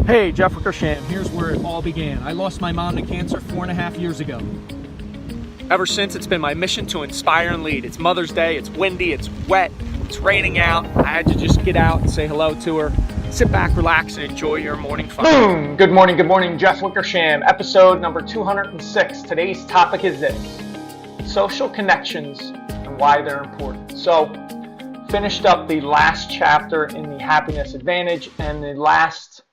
Hey, Jeff Wickersham, here's where it all began. I lost my mom to cancer 4.5 years ago. Ever since, it's been my mission to inspire and lead. It's Mother's Day, it's windy, it's wet, it's raining out. I had to just get out and say hello to her. Sit back, relax, and enjoy your morning fun. Boom! Good morning, Jeff Wickersham, episode number 206. Today's topic is this: social connections and why they're important. So, finished up the last chapter in the Happiness Advantage, and the last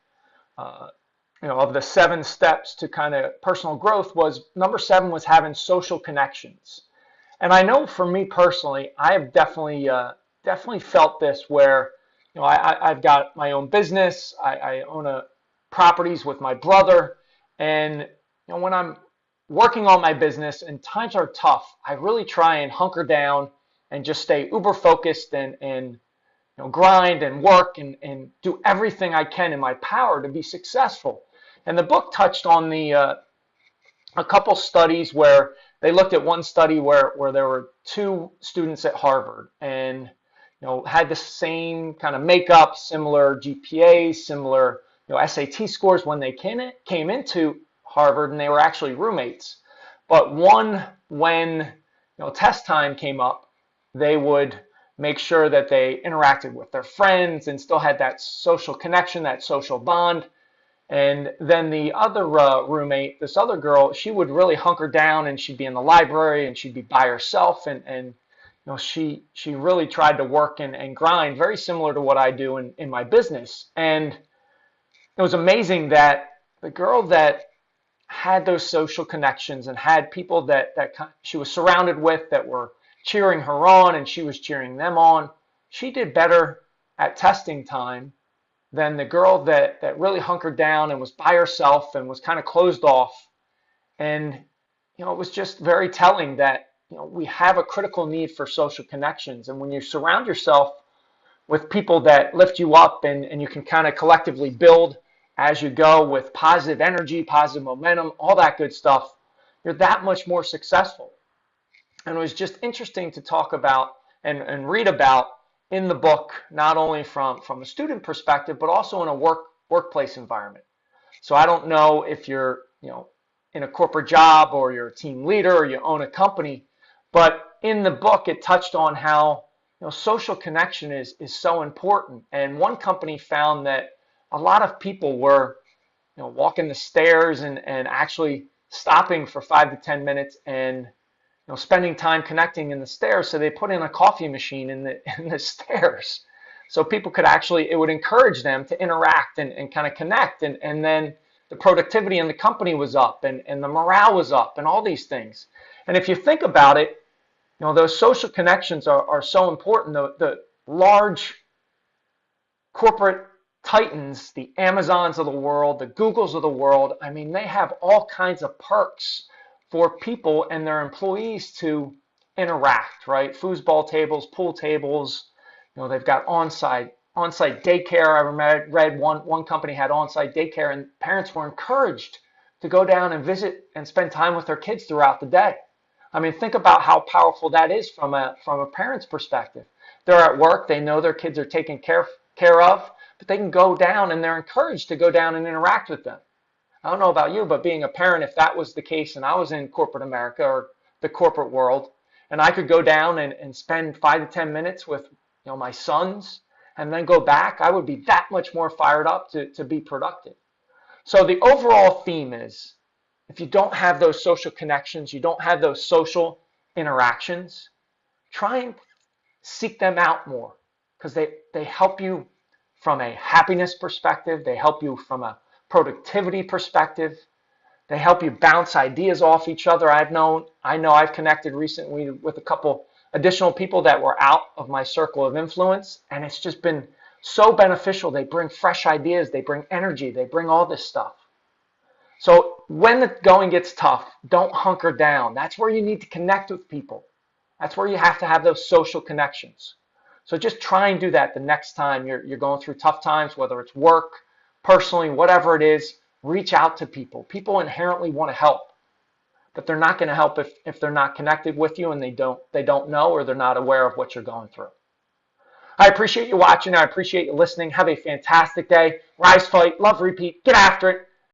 of the 7 steps to kind of personal growth was number 7 was having social connections. And I know for me personally, I have definitely felt this where I've got my own business. I own properties with my brother, and when I'm working on my business and times are tough, I really try and hunker down and just stay uber focused and grind and work and do everything I can in my power to be successful. And the book touched on a couple studies where they looked at one study where there were 2 students at Harvard and had the same kind of makeup, similar GPAs, similar SAT scores when they came into Harvard, and they were actually roommates. But one, when test time came up, they would make sure that they interacted with their friends and still had that social connection, that social bond. And then the other roommate, this other girl, she would really hunker down and she'd be in the library and she'd be by herself, and she really tried to work and grind, very similar to what I do in my business. And it was amazing that the girl that had those social connections and had people that she was surrounded with that were cheering her on and she was cheering them on, she did better at testing time than the girl that really hunkered down and was by herself and was kind of closed off. And it was just very telling that we have a critical need for social connections. And when you surround yourself with people that lift you up and you can kind of collectively build as you go with positive energy, positive momentum, all that good stuff, you're that much more successful. And it was just interesting to talk about and read about in the book, not only from a student perspective, but also in a workplace environment. So I don't know if you're in a corporate job or you're a team leader or you own a company, but in the book it touched on how social connection is so important. And one company found that a lot of people were walking the stairs and actually stopping for 5 to 10 minutes and spending time connecting in the stairs. So they put in a coffee machine in the stairs, so people could actually, it would encourage them to interact and kind of connect, and then the productivity in the company was up and the morale was up and all these things. And if you think about it, those social connections are so important. The large corporate titans, the Amazons of the world, the Googles of the world, I mean, they have all kinds of perks for people and their employees to interact, right? Foosball tables, pool tables, they've got on-site daycare. I read one company had on-site daycare, and parents were encouraged to go down and visit and spend time with their kids throughout the day. I mean, think about how powerful that is from a parent's perspective. They're at work, they know their kids are taken care of, but they can go down and they're encouraged to go down and interact with them. I don't know about you, but being a parent, if that was the case and I was in corporate America or the corporate world, and I could go down and spend 5 to 10 minutes with my sons and then go back, I would be that much more fired up to be productive. So the overall theme is, if you don't have those social connections, you don't have those social interactions, try and seek them out more, because they help you from a happiness perspective, they help you from a productivity perspective, they help you bounce ideas off each other. I know I've connected recently with a couple additional people that were out of my circle of influence, and it's just been so beneficial. They bring fresh ideas, they bring energy, they bring all this stuff. So when the going gets tough, don't hunker down. That's where you need to connect with people. That's where you have to have those social connections. So just try and do that the next time you're going through tough times, whether it's work, personally, whatever it is. Reach out to people. People inherently want to help, but they're not going to help if they're not connected with you and they don't know, or they're not aware of what you're going through. I appreciate you watching. I appreciate you listening. Have a fantastic day. Rise, fight, love, repeat. Get after it.